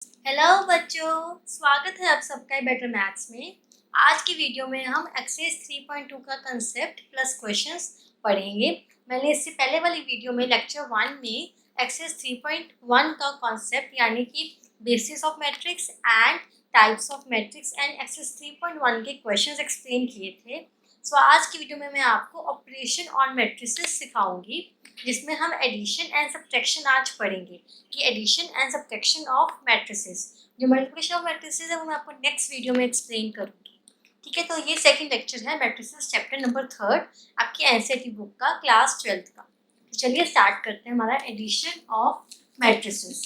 Hello बच्चों, स्वागत है आप सबका बेटर मैथ्स में। आज की वीडियो में हम एक्सरसाइज 3.2 का कंसेप्ट प्लस क्वेश्चंस पढ़ेंगे। मैंने इससे पहले वाली वीडियो में लेक्चर 1 में एक्सरसाइज 3.1 का कॉन्सेप्ट यानी कि basis of matrix and types of matrix and exercise 3.1 के क्वेश्चंस एक्सप्लेन किए थे। सो आज की वीडियो में मैं आपको ऑपरेशन ऑन मैट्रिसेस सिखाऊंगी, जिसमें हम एडिशन एंड सब्ट्रैक्शन आज पढ़ेंगे कि addition and subtraction of matrices. जो मल्टीप्लिकेशन ऑफ मैट्रिसेस है वो मैं आपको नेक्स्ट वीडियो में एक्सप्लेन करूँगी। ठीक है, तो ये सेकंड लेक्चर है मैट्रिसेस चैप्टर नंबर 3 आपकी एनसीईआरटी बुक का क्लास 12th का। तो चलिए स्टार्ट करते हैं हमारा एडिशन ऑफ मैट्रिसेस।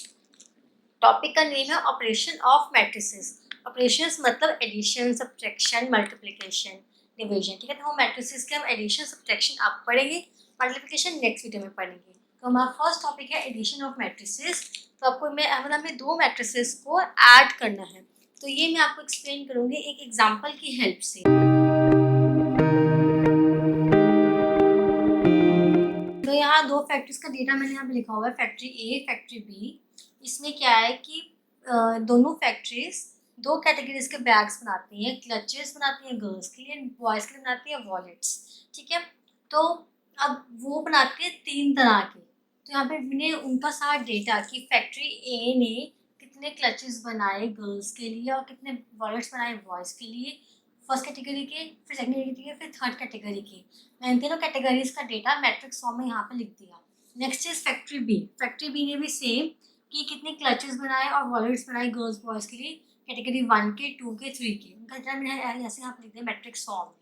टॉपिक का नेम है ऑपरेशन ऑफ मैट्रिसेस। ऑपरेशंस मतलब एडिशन, सब्ट्रैक्शन, मल्टीप्लिकेशन, डिवीजन। ठीक है, तो हम मैट्रिसेस के हम एडिशन सब्ट्रैक्शन आप पढ़ेंगे, मल्टीप्लिकेशन नेक्स्ट वीडियो में पढ़ेंगे। तो हमारा फर्स्ट टॉपिक है एडिशन ऑफ मैट्रिसेस। तो आपको हमें दो मैट्रिसेस को ऐड करना है, तो ये मैं आपको एक्सप्लेन करूंगी एक एग्जांपल की हेल्प से। तो यहाँ दो फैक्ट्रीज का डेटा मैंने यहाँ पे लिखा हुआ है, फैक्ट्री ए, फैक्ट्री बी। इसमें क्या है कि दोनों फैक्ट्रीज दो कैटेगरीज के बैग्स बनाती हैं, क्लचेस बनाती हैं गर्ल्स के लिए, बॉयज़ के लिए बनाती है वॉलेट्स। ठीक है, तो अब वो बनाती है 3 तरह के। तो यहाँ पे मैंने उनका सारा डेटा कि फैक्ट्री ए ने कितने क्लचेस बनाए गर्ल्स के लिए और कितने वॉलेट्स बनाए बॉयज़ के लिए, फर्स्ट कैटेगरी के, फिर सेकंड कैटेगरी के, फिर थर्ड कैटेगरी के। मैंने तीनों कैटेगरीज का डेटा मैट्रिक्स फॉर्म में यहाँ पे लिख दिया। Next is factory B. Factory B ने भी सेम कि कितने क्लचेस बनाए और वॉलेट्स बनाए गर्ल्स बॉयज़ के लिए, कैटेगरी 1 के, 2 के, 3 के। उनका डेटा मैंने ऐसे यहाँ पे लिख दिया मैट्रिक्स फॉर्म में।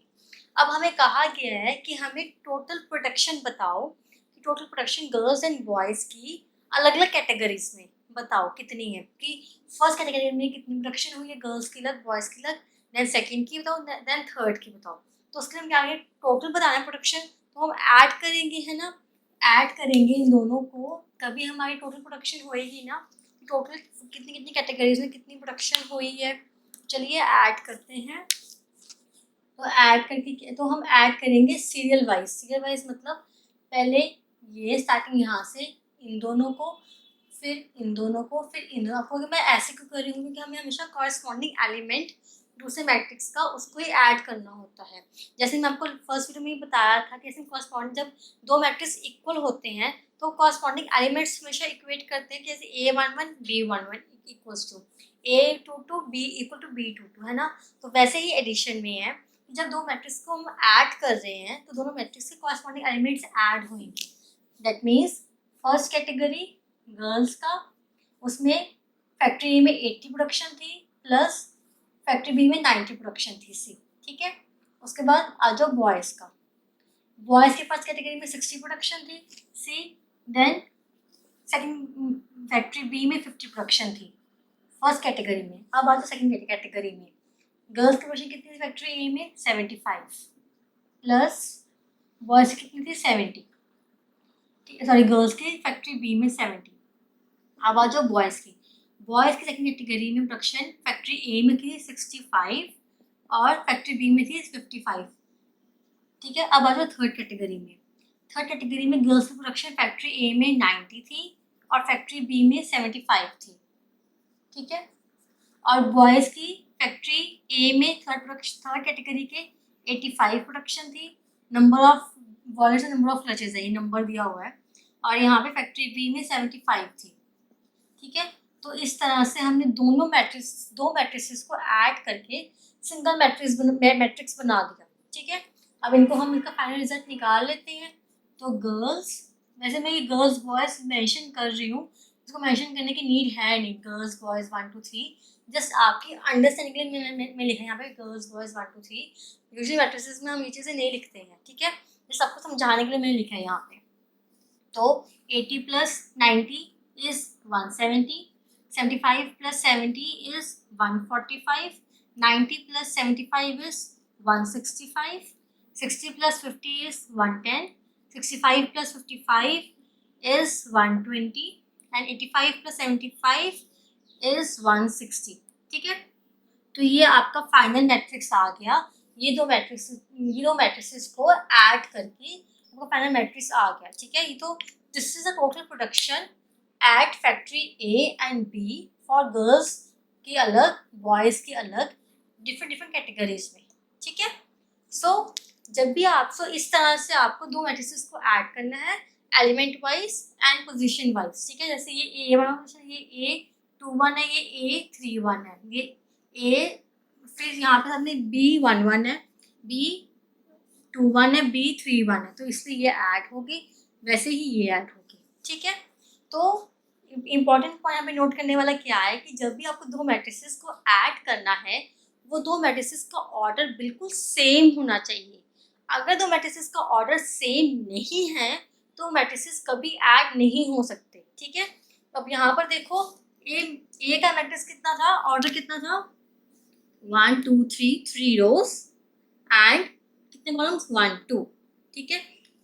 अब हमें कहा गया है कि हमें टोटल प्रोडक्शन बताओ कि total production girls and boys की अलग अलग कैटेगरीज में बताओ कितनी है, कि फर्स्ट कैटेगरी में कितनी प्रोडक्शन हुई है गर्ल्स की अलग, बॉयज़ की अलग, देन सेकेंड की बताओ, देन थर्ड की बताओ। तो उसके लिए हम क्या करेंगे, टोटल बताना है प्रोडक्शन, तो हम ऐड करेंगे, है ना। ऐड करेंगे इन दोनों को, तभी हमारी टोटल प्रोडक्शन होएगी ना। टोटल कितनी कितनी कैटेगरीज में कितनी प्रोडक्शन हुई है। चलिए ऐड करते हैं। तो ऐड करके तो हम ऐड करेंगे सीरियल वाइज। सीरियल वाइज मतलब पहले ये स्टार्टिंग यहाँ से इन दोनों को, फिर इन दोनों को, फिर इन दोनों को। मैं ऐसे क्यों कर रही हूँ क्योंकि हमें हमेशा कॉरस्पॉन्डिंग एलिमेंट दूसरे मैट्रिक्स का उसको ही ऐड करना होता है। जैसे मैं आपको फर्स्ट वीडियो में बताया था कि ऐसे कॉरस्पॉन्ड जब दो मैट्रिक्स इक्वल होते हैं तो कॉरस्पॉन्डिंग एलिमेंट्स हमेशा इक्वेट करते हैं, जैसे A11 B11 equals to A22 B equal to B22, है ना। तो वैसे ही एडिशन में है, जब दो मैट्रिक्स को हम ऐड कर रहे हैं तो दोनों मैट्रिक्स के कॉरस्पॉन्डिंग एलिमेंट्स ऐड होंगे। That means first category girls का, उसमें फैक्ट्री ए में 80 प्रोडक्शन थी प्लस फैक्ट्री बी में 90 प्रोडक्शन थी सी। ठीक है, उसके बाद आ जाओ बॉयज़ का। बॉयज़ के फर्स्ट कैटेगरी में 60 प्रोडक्शन थी सी, देन सेकंड फैक्ट्री बी में 50 प्रोडक्शन थी फर्स्ट कैटेगरी में। अब आ जाओ सेकंड कैटेगरी में, गर्ल्स की प्रोडक्शन कितनी थी फैक्ट्री ए में 75 प्लस बॉयज़ की कितनी थी 70, सॉरी गर्ल्स की फैक्ट्री बी में 70। अब आ जाओ बॉयज़ की। बॉयज़ की सेकंड कैटेगरी में प्रोडक्शन फैक्ट्री ए में थी 65 और फैक्ट्री बी में थी 55। ठीक है, अब आ जाओ थर्ड कैटेगरी में। थर्ड कैटेगरी में गर्ल्स की प्रोडक्शन फैक्ट्री ए में 90 थी और फैक्ट्री बी में 75 थी। ठीक है, और बॉयज़ की फैक्ट्री ए में थर्ड कैटेगरी के 85 प्रोडक्शन थी। Number of wallets and number of clutches है, ये नंबर दिया हुआ है, और यहाँ पे फैक्ट्री बी में 75 थी। ठीक है, तो इस तरह से हमने दो मैट्रिसेस को ऐड करके सिंगल मैट्रिक्स बना दिया। ठीक है, अब इनको हम इनका फाइनल रिजल्ट निकाल लेते हैं। तो गर्ल्स, वैसे मैं ये गर्ल्स बॉयज़ मेंशन कर रही हूँ, इसको मेंशन करने की नीड है नहीं, गर्ल्स बॉयज़ 1 2 3, जस्ट आपकी अंडरस्टैंडिंग के लिए मैं लिखा है यहाँ पे गर्ल्स बॉयज़ 1 2 3। यूजुअली मैट्रिसेस में हम ये चीज़ें नहीं लिखते हैं। ठीक है, ये सबको समझाने के लिए मैंने लिखा है यहाँ पे। तो 80 plus 90 is 170, 75 plus 70 is 145, 90 plus 75 is 165, 60 plus 50 is 110, 65 plus 55 is 120 and 85 plus 75 is 160। ठीक है, तो ये आपका फाइनल मैट्रिक्स आ गया। ये दो मैट्रिक्स को ऐड करके आपका फाइनल मैट्रिक्स आ गया। ठीक है, ये तो this is the total production at factory A and B for girls की अलग, बॉयज़ की अलग, डिफरेंट कैटेगरीज में, ठीक है। सो जब भी आप इस तरह से आपको दो मैट्रिसेस को ऐड करना है element wise and position wise, ठीक है। जैसे ये A1 ये A21 है, ये A31 है, ये A, फिर यहाँ पे हमने B11 है, B21 है, B31 है, तो इसलिए ये ऐड होगी, वैसे ही ये ऐड होगी, ठीक है। तो इम्पॉर्टेंट पॉइंट यहाँ पे नोट करने वाला क्या है कि जब भी आपको दो मैट्रिसेस को ऐड करना है वो दो मैट्रिसेस का ऑर्डर बिल्कुल सेम होना चाहिए। अगर दो मैट्रिसेस का ऑर्डर सेम नहीं है तो मैट्रिसेस कभी ऐड नहीं हो सकते, ठीक है। अब यहाँ पर देखो ए का मैट्रिक्स कितना था, ऑर्डर कितना था, 1 2 3 3 रोज एंड कितने कॉलम्स, 1 2, ठीक है।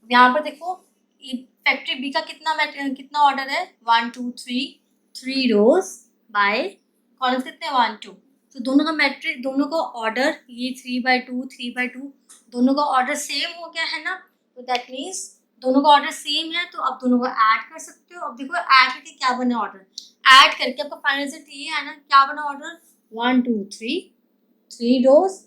यहाँ पर देखो फैक्ट्री बी का कितना ऑर्डर है, 1 2 3 3 रोज बाय कॉलम्स कितने 1 2, तो दोनों का मैट्रिक्स, दोनों का ऑर्डर, ये 3/2 3/2, दोनों का ऑर्डर सेम हो गया है ना, तो दैट मीन्स दोनों का ऑर्डर सेम है, तो अब दोनों को ऐड कर सकते हो। अब देखो ऐड करके क्या बना ऑर्डर, ऐड करके आपका फाइनल रिजल्ट ये है ना, क्या बना ऑर्डर, 1 2 3 रोज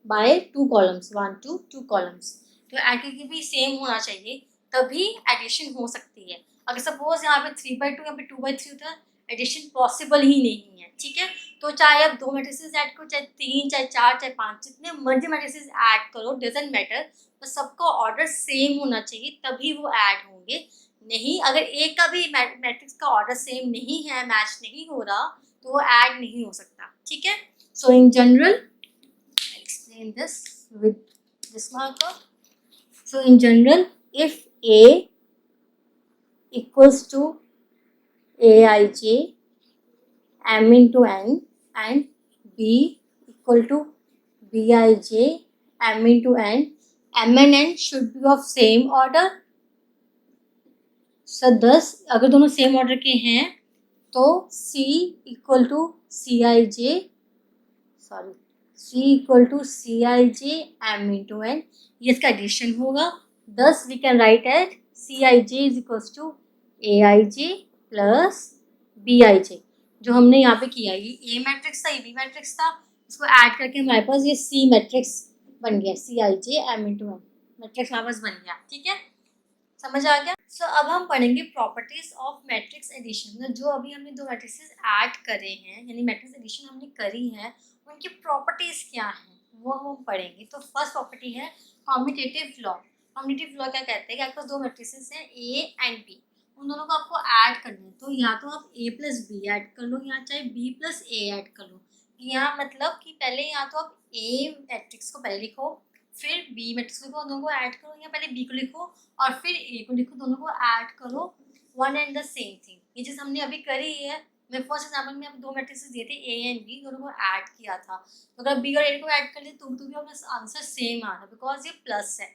बाय 2 कॉलम्स, 1 2 2 कॉलम्स, तो ऐड करके भी सेम होना चाहिए तभी एडिशन हो सकती है। अगर सपोज यहाँ पे 3/2 यहाँ पे 2/3 होता है, एडिशन पॉसिबल ही नहीं है, ठीक है। तो चाहे आप दो मैट्रिसेस ऐड करो, चाहे 3 चाहे 4 चाहे 5, जितने मर्जी मैट्रिसेस ऐड करो, डजंट मैटर, तो सबका ऑर्डर सेम होना चाहिए तभी वो ऐड होंगे। नहीं, अगर एक का भी मैट्रिक्स का ऑर्डर सेम नहीं है, मैच नहीं हो रहा, तो वो ऐड नहीं हो सकता, ठीक है। So in general explain this with this marker. So in general, if A equals to Aij m into n and B equal to Bij m into n, m and n should be of same order. So thus अगर दोनों same order के हैं तो C equal to Cij, sorry C equal to Cij m into n, ये इसका addition होगा। Thus we can write as Cij is equals to Aij plus Bij, जो हमने यहाँ पे किया, ये A मैट्रिक्स था, ये B मैट्रिक्स था, इसको ऐड करके हमारे पास ये C मैट्रिक्स बन गया, Cij m into n matrix हमारे पास बन गया, ठीक है, समझ आ गया। सो अब हम पढ़ेंगे प्रॉपर्टीज ऑफ मैट्रिक्स एडिशन, मतलब जो अभी हमने दो मैट्रिक्सेस ऐड करे हैं, यानी मैट्रिक्स एडिशन हमने करी है, उनकी प्रॉपर्टीज क्या हैं वो हम पढ़ेंगे। तो फर्स्ट प्रॉपर्टी है कॉम्यूटेटिव लॉ। कॉम्यूटेटिव लॉ क्या कहते हैं कि आपके पास दो मैट्रिसेस हैं ए एंड बी, उन दोनों को आपको ऐड करना है, तो या तो आप ए प्लस बी ऐड कर लो या चाहे बी प्लस ए ऐड कर लो। यहाँ मतलब कि पहले या तो आप ए मैट्रिक्स को पहले लिखो, फिर बी मैट्रिक्स को लिखो, दोनों को ऐड करो, या पहले बी को लिखो और फिर ए को लिखो, दोनों को ऐड करो, one and the same thing. ये चीज़ हमने अभी करी है। मैं फर्स्ट एग्जाम्पल में दो मैट्रिक्स दिए थे ए एंड बी, दोनों को ऐड किया था, तो अगर बी और ए को ऐड कर लिया तो भी अपना आंसर सेम आना, बिकॉज ये प्लस है।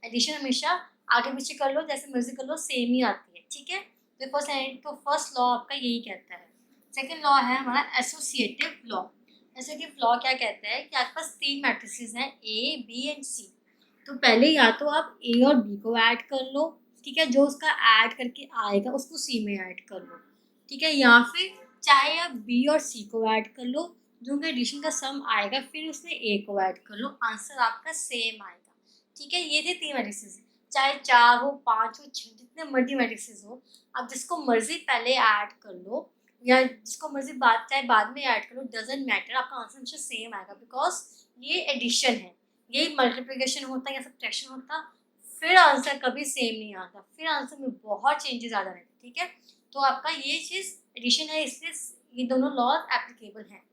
एडिशन हमेशा आगे पीछे कर लो, जैसे मर्जी कर लो, सेम ही आती है, ठीक है। तो फर्स्ट लॉ आपका यही कहता है। सेकेंड लॉ है हमारा एसोसिएटिव लॉ। एसोसिएटिव लॉ क्या कहता है कि आपके पास तीन मैट्रिसेस हैं ए बी एंड सी, तो पहले या तो आप ए और बी को ऐड कर लो, ठीक है, जो उसका ऐड करके आएगा उसको सी में ऐड कर लो, ठीक है, या फिर चाहे आप बी और सी को ऐड कर लो, जो उनका एडिशन का सम आएगा, फिर उसमें ए को ऐड कर लो, आंसर आपका सेम आएगा, ठीक है। ये थे तीन मैट्रिसेस, चाहे 4 हो 5 हो 6, जितने मर्जी मैट्रिसेस हो, आप जिसको मर्जी पहले ऐड कर लो या जिसको मर्जी चाहे बाद में ऐड कर लो, डजेंट मैटर, आपका आंसर हमेशा सेम आएगा, बिकॉज ये एडिशन है, यही मल्टीप्लिकेशन होता है या सब्ट्रैक्शन होता, फिर आंसर कभी सेम नहीं आता, फिर आंसर में बहुत चेंजेस आ जाते, ठीक है। तो आपका ये चीज़ एडिशन है, इसलिए ये दोनों लॉज एप्लीकेबल हैं।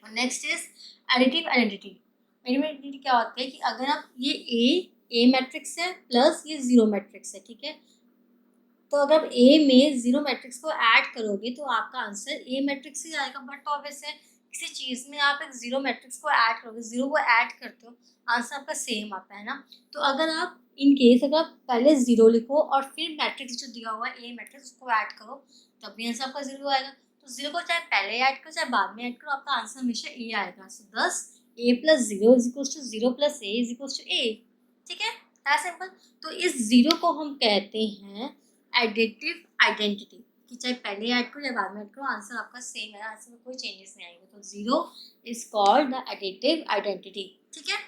और next is additive identity. Additive identity क्या होता है कि अगर आप ये ए मैट्रिक्स है प्लस ये जीरो मैट्रिक्स है, ठीक है, तो अगर आप ए में जीरो मैट्रिक्स को ऐड करोगे तो आपका आंसर ए मैट्रिक्स ही आएगा, बट ऑब्वियस है किसी चीज़ में आप एक जीरो मैट्रिक्स को ऐड करोगे, जीरो को ऐड करते हो, आंसर आपका सेम आता है ना। तो अगर आप इन केस अगर आप पहले जीरो लिखो और फिर मैट्रिक्स जो दिया हुआ है ए मैट्रिक्स उसको ऐड करो, तब भी आंसर आपका जीरो आएगा। तो जीरो को चाहे पहले ऐड करो चाहे बाद में ऐड करो, आपका आंसर हमेशा ए आएगा। So this A plus zero is equal to zero plus A is equal to A, ठीक है सिंपल। तो इस जीरो को हम कहते हैं एडिटिव आइडेंटिटी। कि चाहे पहले ऐड करो या बाद में ऐड करो, आंसर आपका सेम है, आंसर में कोई चेंजेस नहीं आएंगे। तो 0 is called the additive identity. ठीक है,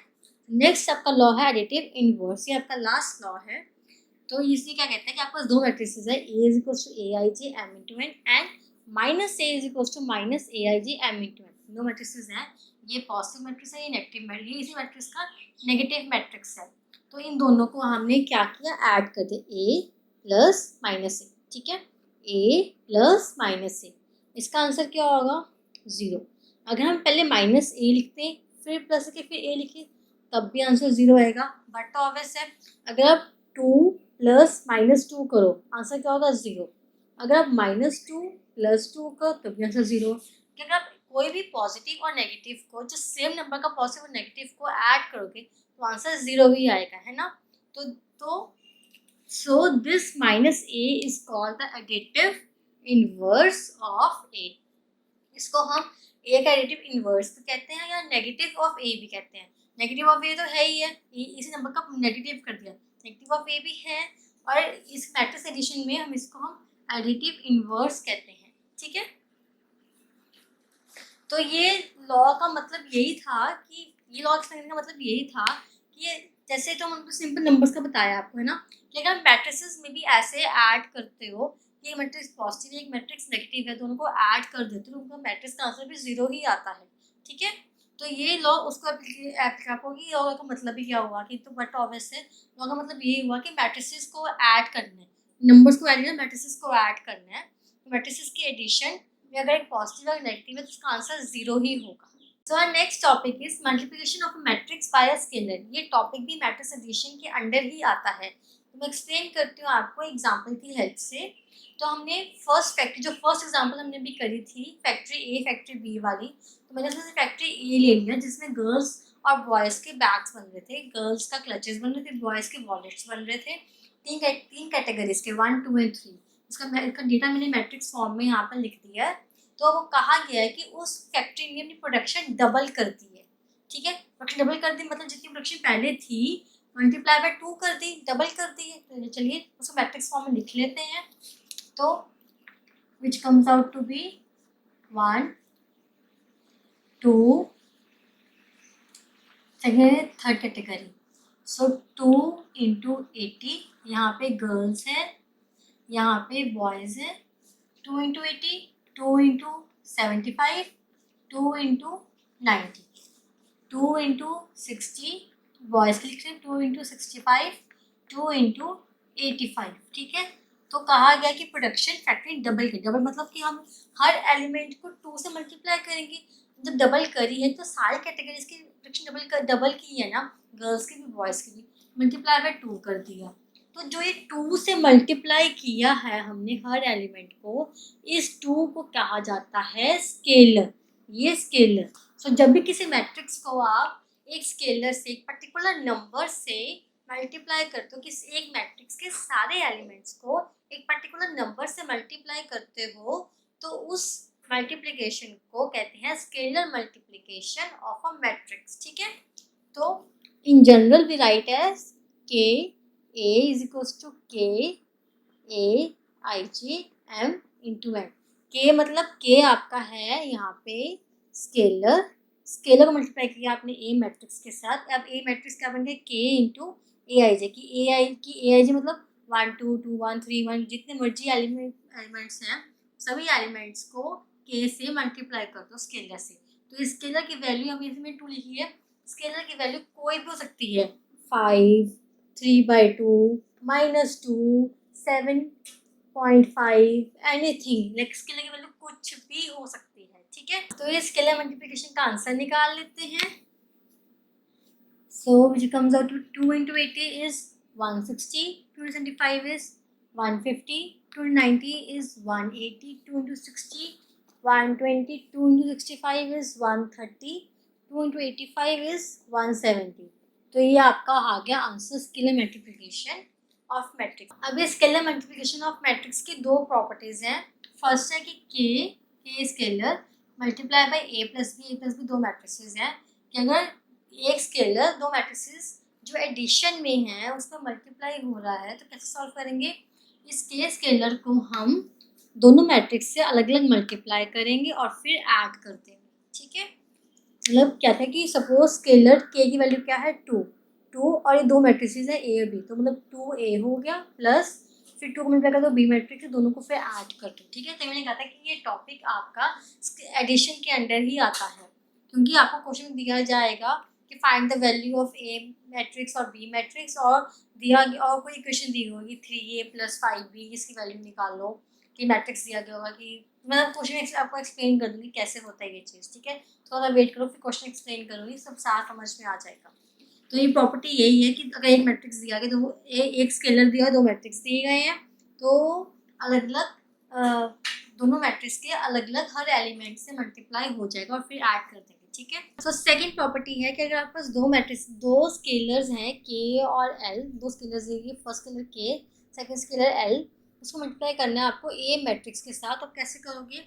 नेक्स्ट आपका लॉ है एडिटिव इनवर्स, ये आपका लास्ट लॉ है। तो इसमें क्या कहते हैं कि आपके पास दो मैट्रिसेस है, A is equals to AIJ M into N and minus A is equals to minus AIJ M into N. दो मैट्रिसेस हैं, ये पॉजिटिव मैट्रिक्स है, ये नेगेटिव मैट्रिक्स, ये इसी मैट्रिक्स का नेगेटिव मैट्रिक्स है। तो इन दोनों को हमने क्या किया, ऐड कर दिया, A प्लस माइनस A। ठीक है, A प्लस माइनस A, इसका आंसर क्या होगा 0। अगर हम पहले माइनस A लिखते फिर प्लस के फिर A लिखे तब भी आंसर 0 आएगा, बट तो ऑब्वियस है। अगर आप 2 प्लस माइनस 2 करो आंसर क्या होगा 0। अगर आप -2 प्लस 2 करो तब भी आंसर 0। अगर आप कोई भी पॉजिटिव और नेगेटिव को, जो सेम नंबर का पॉजिटिव और नेगेटिव को ऐड करोगे तो आंसर 0 ही आएगा, है ना। तो so this minus A is called the additive inverse of A। इसको हम A का एडिटिव इनवर्स तो कहते हैं या नेगेटिव ऑफ A भी कहते हैं। नेगेटिव ऑफ A तो है ही है, इसी नंबर का नेगेटिव कर दिया, नेगेटिव ऑफ A भी है। और इस मैट्रिक्स एडिशन में हम इसको एडिटिव इनवर्स कहते हैं। ठीक है, तो ये लॉ का मतलब यही था कि ये लॉ एक्सप्लेन का मतलब यही था कि ये जैसे तो हम उनको सिंपल नंबर्स का बताया आपको, है ना, कि अगर मैट्रिसेस में भी ऐसे ऐड करते हो कि एक मैट्रिक्स पॉजिटिव एक मैट्रिक्स नेगेटिव है, दोनों को ऐड कर देते हो तो उनका मैट्रिक्स का आंसर भी 0 ही आता है। ठीक है, तो ये लॉ उसको एप्लीकेबल होगी। लॉ का मतलब भी क्या हुआ कि, तो बट ऑब्वियस है, लॉ का मतलब ये हुआ कि मैट्रिसेस को ऐड करना है, नंबर्स को ऐड करना, मैट्रिसेस को ऐड करना है। मैट्रिसेस की एडिशन में अगर एक पॉजिटिव और नेगेटिव है तो उसका आंसर 0 ही होगा। So our next topic is multiplication of matrix by a scalar. ये टॉपिक भी मैट्रिक्स एडिशन के अंडर ही आता है। तो मैं एक्सप्लेन करती हूँ आपको एग्जांपल की हेल्प से। तो हमने फर्स्ट फैक्ट्री, जो फर्स्ट एग्जांपल हमने भी करी थी फैक्ट्री ए फैक्ट्री बी वाली, तो मैंने उसमें से फैक्ट्री ए ले लिया जिसमें गर्ल्स और बॉयज़ के बैग्स बन रहे थे, गर्ल्स का क्लचेस बन रहे थे, बॉयज़ के वॉलेट्स बन रहे थे, तीन कैटेगरीज के 1, 2 एंड 3। इसका डेटा मैंने मैट्रिक्स फॉर्म में यहाँ पर लिख दिया है। तो वो कहा गया है कि उस फैक्ट्री ने अपनी प्रोडक्शन डबल कर दी है। ठीक है, प्रोडक्शन डबल कर दी मतलब जितनी प्रोडक्शन पहले थी मल्टीप्लाई बाय 2 कर दी, डबल कर दी है। तो चलिए उसको मैट्रिक्स फॉर्म में लिख लेते हैं। तो which comes out to be 1, 2, second third category. So 2 into 80, यहाँ पे गर्ल्स है, यहाँ पे बॉयज़ है। 2 into 80, 2 into 75, 2 into 90, 2 into 60, boys के लिख रहे हैं 2 इंटू 65, 2 इंटू 85। ठीक है, तो कहा गया कि प्रोडक्शन फैक्ट्री डबल की, डबल मतलब कि हम हर एलिमेंट को 2 से मल्टीप्लाई करेंगे। जब डबल करी है तो सारे कैटेगरीज की प्रोडक्शन डबल की है ना, गर्ल्स की भी बॉयज़ की भी, मल्टीप्लाई बाय 2 कर दिया। तो जो ये 2 से मल्टीप्लाई किया है हमने हर एलिमेंट को, इस 2 को कहा जाता है स्केलर। ये स्केलर। सो जब भी किसी मैट्रिक्स को आप एक स्केलर से, एक पर्टिकुलर नंबर से मल्टीप्लाई करते हो, किसी एक मैट्रिक्स के सारे एलिमेंट्स को एक पर्टिकुलर नंबर से मल्टीप्लाई करते हो, तो उस मल्टीप्लिकेशन को कहते हैं scalar multiplication of a matrix. ठीक है, तो in general we write as K A is equals to K A I G M into N. K मतलब के आपका है यहाँ पे स्केलर, स्केलर को मल्टीप्लाई किया आपने ए मैट्रिक्स के साथ। अब ए मैट्रिक्स क्या बन गया के इंटू ए आई जे की ए आई जे मतलब 1, 2, 2, 1, 3, 1 जितने मर्जी एलिमेंट्स हैं सभी एलिमेंट्स को के से मल्टीप्लाई कर दो स्केलर से। तो स्केलर की वैल्यू हम इसमें 2 लिखी है। स्केलर की वैल्यू कोई भी हो सकती है, 5, 3/2, -2, 7.5, एनीथिंग, लाइक स्केलर की वैल्यू कुछ भी हो सकती है। ठीक है, तो ये स्केलर मल्टीप्लिकेशन का आंसर निकाल लेते हैं। So which comes out to 2 into 80 is 160, 2 into 75 is 150, 2 into 90 is 180, 2 into 60 120, 2 into 65 is 130, 2 into 85 is 170। तो ये आपका आ गया answer scalar multiplication of matrix. अब ये स्केलर मल्टीप्लिकेशन ऑफ मैट्रिक्स की दो प्रॉपर्टीज हैं। फर्स्ट है कि K scalar multiply by A plus B दो मैट्रिसेस हैं कि अगर एक स्केलर दो मैट्रिसेस जो एडिशन में है उसमें मल्टीप्लाई हो रहा है तो कैसे सॉल्व करेंगे। इस के स्केलर को हम दोनों मैट्रिक्स से अलग अलग मल्टीप्लाई करेंगे और फिर ऐड कर देंगे, ठीक है। मतलब क्या था कि सपोज स्केलर के की वैल्यू क्या है 2 और ये दो मैट्रिसेस है ए और बी, तो मतलब 2a हो गया प्लस फिर 2 को मल्टीप्लाई कर दो बी मैट्रिक्स है, दोनों को फिर ऐड कर दो, ठीक है। तो मैंने कहा था कि ये टॉपिक आपका एडिशन के अंडर ही आता है, क्योंकि आपको क्वेश्चन दिया जाएगा कि find the value of A matrix और बी मैट्रिक्स, और दिया और कोई इक्वेशन दी होगी 3a + 5b, इसकी वैल्यू निकाल लो, कि मैट्रिक्स दिया गया होगा कि मैं क्वेश्चन आपको एक्सप्लेन कर दूंगी कैसे होता है ये चीज़, ठीक है। थोड़ा वेट करो, फिर क्वेश्चन एक्सप्लेन करूँगी, सब साफ समझ में आ जाएगा। तो ये प्रॉपर्टी यही है कि अगर एक मैट्रिक्स दिया गया तो वो एक स्केलर दिया, दो मैट्रिक्स दिए गए हैं, तो अलग अलग दोनों मैट्रिक्स के अलग अलग हर एलिमेंट से मल्टीप्लाई हो जाएगा और फिर ऐड कर देंगे, ठीक है। तो सेकंड प्रॉपर्टी है कि अगर आपके पास दो स्केलर्स हैं के और एल, दो स्केलर्स दिए, फर्स्ट स्केलर के, सेकंड स्केलर एल, उसको मल्टीप्लाई करना है आपको ए मैट्रिक्स के साथ। अब कैसे करोगे,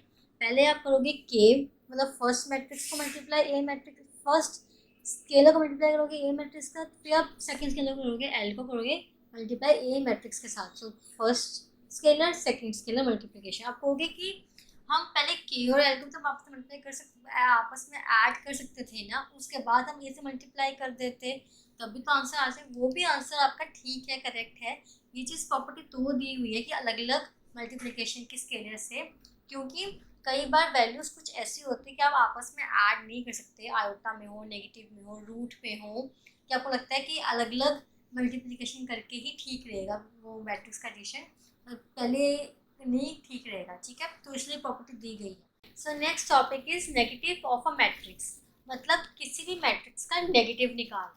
पहले आप करोगे के मतलब फर्स्ट मैट्रिक्स को मल्टीप्लाई ए मैट्रिक्स, फर्स्ट स्केलर को मल्टीप्लाई करोगे ए मैट्रिक्स का, फिर आप सेकंड स्केलर को करोगे एल को करोगे मल्टीप्लाई ए मैट्रिक्स के साथ। So first scalar second scalar multiplication. आप कहोगे कि हम पहले के और एल को तो आपस में मल्टीप्लाई कर सकते, आपस में ऐड कर सकते थे ना, उसके बाद हम ए से मल्टीप्लाई कर देते, तभी तो आंसर आ जाए। वो भी आंसर आपका ठीक है, करेक्ट है। ये चीज़ प्रॉपर्टी तो दी हुई है कि अलग अलग मल्टीप्लिकेशन की स्केलर से, क्योंकि कई बार वैल्यूज कुछ ऐसी होती है कि आप आपस में ऐड नहीं कर सकते, आयोटा में हो, नेगेटिव में हो, रूट में हो, कि आपको लगता है कि अलग अलग मल्टीप्लिकेशन करके ही ठीक रहेगा वो मैट्रिक्स का एडिशन, पहले नहीं ठीक रहेगा, ठीक है। तो इसलिए प्रॉपर्टी दी गई है। So next topic is negative of a matrix, मतलब किसी भी मैट्रिक्स का नेगेटिव निकालना है।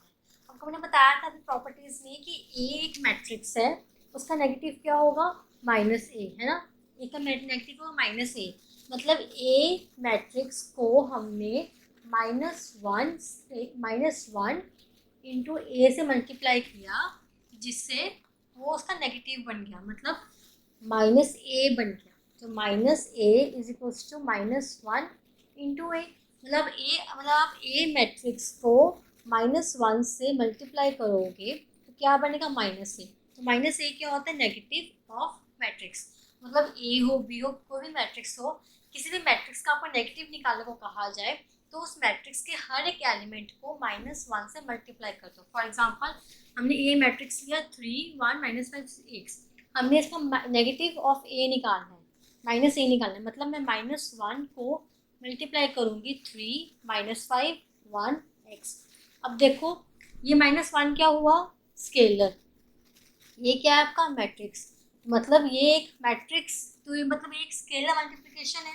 आपको मैंने बताया था प्रॉपर्टीज में कि ए एक मैट्रिक्स है, उसका नेगेटिव क्या होगा, -a, है ना। ए का नेगेटिव होगा -a, मतलब ए मैट्रिक्स को हमने -1 इंटू ए से मल्टीप्लाई किया, जिससे वो उसका नेगेटिव बन गया, मतलब -a बन गया। तो -a is equals to -1 into A, मतलब आप ए मैट्रिक्स को -1 से मल्टीप्लाई करोगे तो क्या बनेगा, -a। तो -a क्या होता है, नेगेटिव ऑफ मैट्रिक्स। मतलब ए हो, बी हो, कोई भी मैट्रिक्स हो, किसी भी मैट्रिक्स का आपको नेगेटिव निकालने को कहा जाए तो उस मैट्रिक्स के हर एक एलिमेंट को -1 से मल्टीप्लाई कर दो। फॉर एग्जांपल हमने ए मैट्रिक्स लिया 3 1 -5 हमने इसका नेगेटिव ऑफ ए निकालना है, -a निकालना है, मतलब मैं -1 को मल्टीप्लाई करूँगी 3 -5 1 x। अब देखो ये -1 क्या हुआ, स्केलर, ये क्या है आपका मैट्रिक्स, मतलब ये एक मैट्रिक्स, तो ये मतलब एक स्केलर मल्टीप्लिकेशन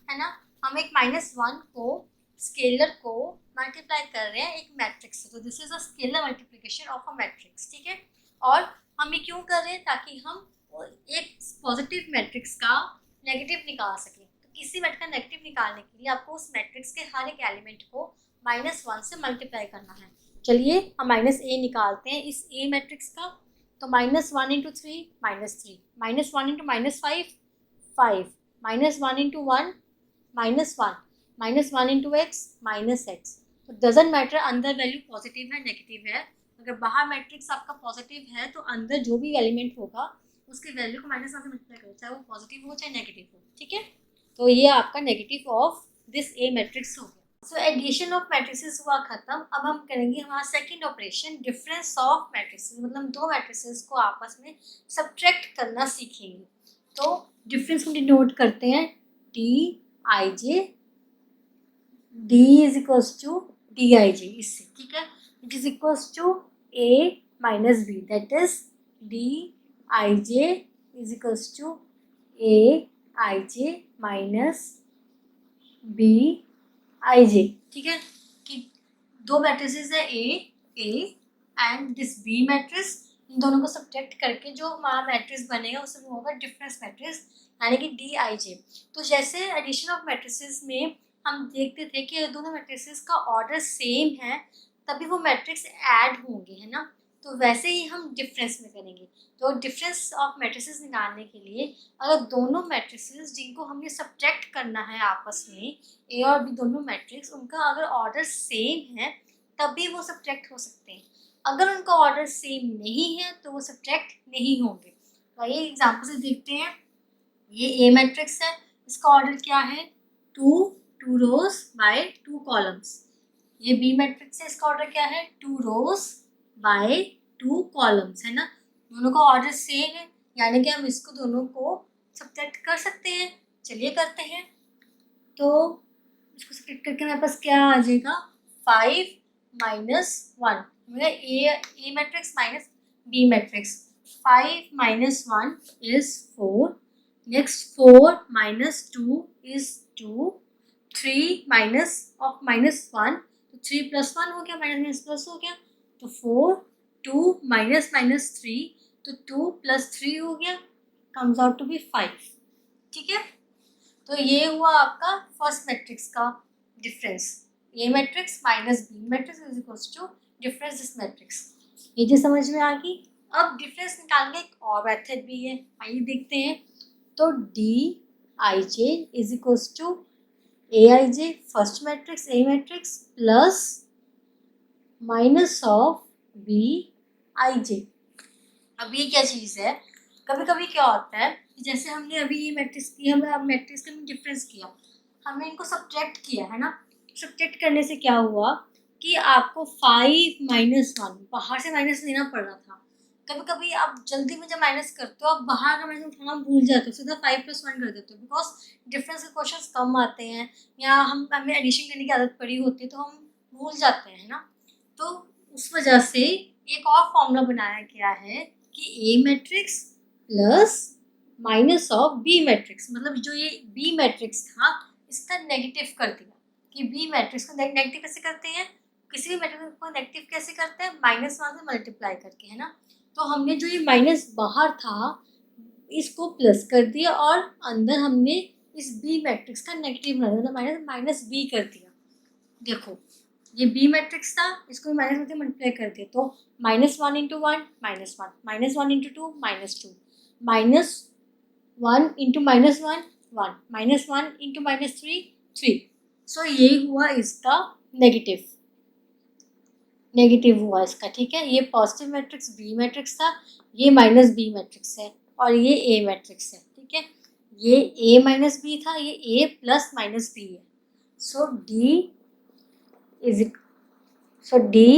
है ना। हम एक -1 को स्केलर को मल्टीप्लाई कर रहे हैं एक मैट्रिक्स से, तो this is a scalar multiplication of a matrix, ठीक है। और हम ये क्यों कर रहे हैं, ताकि हम एक पॉजिटिव मैट्रिक्स का नेगेटिव निकाल सकें। तो किसी मैट्रिक्स का नेगेटिव निकालने के लिए आपको उस मैट्रिक्स के हर एक एलिमेंट को -1 से मल्टीप्लाई करना है। चलिए हम -a निकालते हैं इस a मैट्रिक्स का। तो -1 into 3 -3, -1 into -5 5, -1 into 1 -1, -1 into x -x। तो डजेंट मैटर अंदर वैल्यू पॉजिटिव है नेगेटिव है, अगर बाहर मैट्रिक्स आपका पॉजिटिव है तो अंदर जो भी एलिमेंट होगा उसके वैल्यू को -1 से मल्टीप्लाई करो, चाहे वो पॉजिटिव हो चाहे नेगेटिव हो, ठीक है। तो ये आपका negative of this A matrix हो गया। सो एडिशन ऑफ मैट्रिसेस हुआ खत्म। अब हम करेंगे हमारा second operation, difference of matrices, मतलब दो मैट्रिसेस को आपस में सब्ट्रैक्ट करना सीखेंगे। तो डिफरेंस को डिनोट करते हैं dij, d is equals to dij, इससे, ठीक है। It is equals to a minus b, that is dij is equals to aij minus bij, ठीक है। कि दो मैट्रिसेस है A and this B matrix, इन दोनों को सब्ट्रैक्ट करके जो हमारा मैट्रिक्स बनेगा उसे वो होगा डिफरेंस मैट्रिक्स, यानी कि dij। तो जैसे एडिशन ऑफ मैट्रिसेस में हम देखते थे कि दोनों मैट्रिसेस का ऑर्डर सेम है तभी वो मैट्रिक्स ऐड होंगे, है ना। तो वैसे ही हम डिफरेंस में करेंगे। तो डिफरेंस ऑफ मैट्रिसेस निकालने के लिए अगर दोनों मैट्रिसेस जिनको हमें सब्ट्रैक्ट करना है आपस में, ए और बी दोनों मैट्रिक्स, उनका अगर ऑर्डर सेम है तभी वो सब्ट्रैक्ट हो सकते हैं। अगर उनका ऑर्डर सेम नहीं है तो वो सब्ट्रैक्ट नहीं होंगे। तो ये एग्जाम्पल से देखते हैं। ये ए मैट्रिक्स है, इसका ऑर्डर क्या है 2 रोज बाय 2 कॉलम्स। ये बी मैट्रिक्स है, इसका ऑर्डर क्या है 2 रोज बाय 2 कॉलम्स, है ना। दोनों का ऑर्डर सेम है, यानी कि हम इसको दोनों को सब्ट्रैक्ट कर सकते हैं। चलिए करते हैं। तो इसको सब्ट्रैक्ट करके मेरे पास क्या आ जाएगा 5 minus 1, A matrix minus B matrix. 5 minus 1 is 4, next 4 minus 2 is 2, 3 minus of minus 1, तो 3 प्लस 1 हो गया, माइनस प्लस हो गया, तो 4, 2 माइनस माइनस 3, तो 2 प्लस 3 हो गया, कम्स आउट टू बी 5। ठीक है, तो ये हुआ आपका फर्स्ट मैट्रिक्स का difference, A matrix minus B matrix is equals to difference this matrix. ये जो समझ में आ गई। अब डिफरेंस निकालने का एक और मेथड भी है, आइए देखते हैं। तो D I J is equals to A I J first matrix A matrix plus minus of B I J. अब ये क्या चीज़ है, कभी कभी क्या होता है कि जैसे हमने अभी ये मैट्रिक्स किया, हमने मैट्रिक्स का डिफरेंस किया, हमने इनको सब्ट्रैक्ट किया, है ना। सब्ट्रैक्ट करने से क्या हुआ कि आपको 5 माइनस 1 बाहर से माइनस लेना पड़ रहा था। कभी कभी आप जल्दी में जब माइनस करते हो, आप बाहर का माइनस उठाना भूल जाते हो, सीधा 5 प्लस 1 कर देते हो, बिकॉज डिफरेंस के क्वेश्चन कम आते हैं, या हमें एडिशन करने की आदत पड़ी होती है, तो हम भूल जाते हैं ना। तो उस वजह से एक और फॉर्मूला बनाया गया है कि A matrix plus minus of B matrix, मतलब जो ये बी मैट्रिक्स था इसका नेगेटिव कर दिया। कि बी मैट्रिक्स को नेगेटिव कैसे करते हैं, किसी भी मैट्रिक्स को नेगेटिव कैसे करते हैं, माइनस 1 से मल्टीप्लाई करके, है ना। तो हमने जो ये माइनस बाहर था इसको प्लस कर दिया, और अंदर हमने इस बी मैट्रिक्स का नेगेटिव बना दिया, मतलब माइनस बी कर दिया। देखो ये बी मैट्रिक्स था, इसको माइनस में मल्टीप्लाई कर दिया, तो minus 1 into 1 minus 1, minus 1 into 2 minus 2, minus 1 into minus 1 1, minus 1 into minus 3 3। सो ये हुआ इसका नेगेटिव, नेगेटिव हुआ इसका। ठीक है, ये पॉजिटिव मैट्रिक्स बी मैट्रिक्स था, ये माइनस बी मैट्रिक्स है, और ये ए मैट्रिक्स है। ठीक है, ये ए माइनस बी था, ये ए प्लस माइनस बी है। So D is D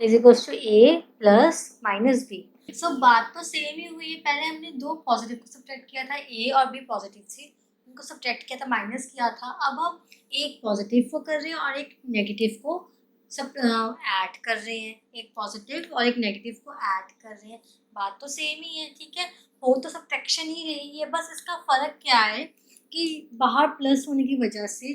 is equals to A plus minus B. So बात तो सेम ही हुई है, पहले हमने दो पॉजिटिव को सब्ट्रैक्ट किया था, ए और बी पॉजिटिव थे, उनको सब्ट्रैक्ट किया था, माइनस किया था। अब हम एक पॉजिटिव को कर रहे हैं और एक नेगेटिव को सब ऐड कर रहे हैं, एक पॉजिटिव और एक नेगेटिव को ऐड कर रहे हैं। बात तो सेम ही है। ठीक है, हो तो सब्ट्रैक्शन ही रही है, बस इसका फ़र्क क्या है कि बाहर प्लस होने की वजह से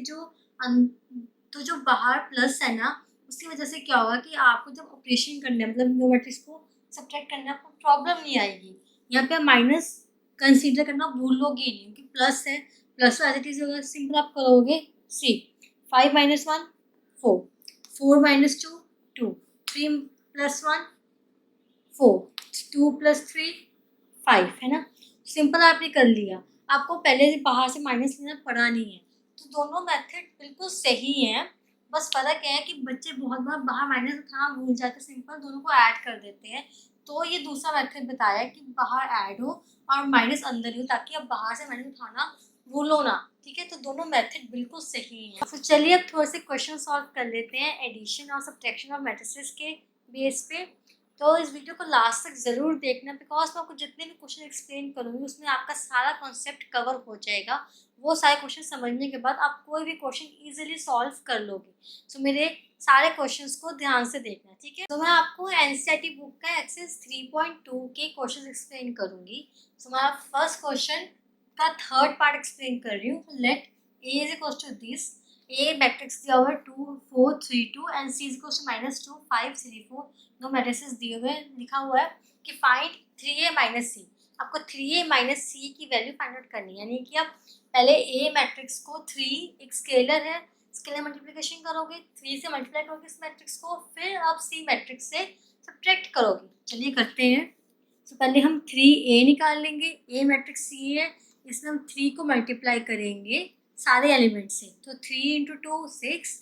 तो जो बाहर प्लस है ना, उसकी वजह से क्या होगा कि आपको जब ऑपरेशन करना है, मतलब न्यूमेटिक्स को सब्ट्रैक्ट करना, आपको प्रॉब्लम नहीं आएगी। यहाँ पे माइनस कंसीडर करना भूलोगे ही नहीं, क्योंकि प्लस है, प्लस एज इट इज होगा, सिंपल आप करोगे। सी 5 माइनस 1 4, 4 माइनस 2 2, 3 प्लस 1 4, 2 प्लस 3 5, है ना। सिंपल आपने कर लिया, आपको पहले से बाहर से माइनस लेना पड़ा नहीं है। तो दोनों मेथड बिल्कुल सही हैं, बस फ़र्क है कि बच्चे बहुत बार बाहर माइनस उठाना भूल जाते, सिंपल दोनों को ऐड कर देते हैं। तो ये दूसरा मेथड बताया कि बाहर ऐड हो और माइनस अंदर ही हो, ताकि आप बाहर से माइनस उठाना भूलो ना। ठीक है, तो दोनों मेथड बिल्कुल सही हैं। तो चलिए अब थोड़े से क्वेश्चन सॉल्व कर लेते हैं एडिशन और सब्ट्रैक्शन ऑफ मैट्रिसेस के बेस पे। तो इस वीडियो को लास्ट तक ज़रूर देखना, बिकॉज मैं आपको जितने भी क्वेश्चन एक्सप्लेन करूँगी उसमें आपका सारा कॉन्सेप्ट कवर हो जाएगा। वो सारे क्वेश्चन समझने के बाद आप कोई भी क्वेश्चन इजीली सॉल्व कर लोगे। सो मेरे सारे क्वेश्चंस को ध्यान से देखना, ठीक है। तो मैं आपको एनसीईआरटी बुक का एक्सरसाइज 3.2 के क्वेश्चन एक्सप्लेन करूँगी। सो मैं फर्स्ट क्वेश्चन का थर्ड पार्ट एक्सप्लेन कर रही हूँ। Let A is equal to this, A matrix दिया हुआ है 2 4 3 2 and C is equal to -2 5 3 4, दो मैट्रिसेस दिए हुए, लिखा हुआ है कि फाइंड 3a माइनस सी। आपको 3a माइनस सी की वैल्यू फाइंड आउट करनी है, यानी कि आप पहले ए मैट्रिक्स को 3 एक स्केलर है, स्केलर मल्टीप्लिकेशन करोगे, 3 से मल्टीप्लाई करोगे इस मैट्रिक्स को, फिर आप सी मैट्रिक्स से सब्ट्रैक्ट करोगे। चलिए करते हैं। तो पहले हम 3a निकाल लेंगे, ए मैट्रिक्स सी है, इसमें हम 3 को मल्टीप्लाई करेंगे सारे एलिमेंट से, तो 3 इंटू 2 6,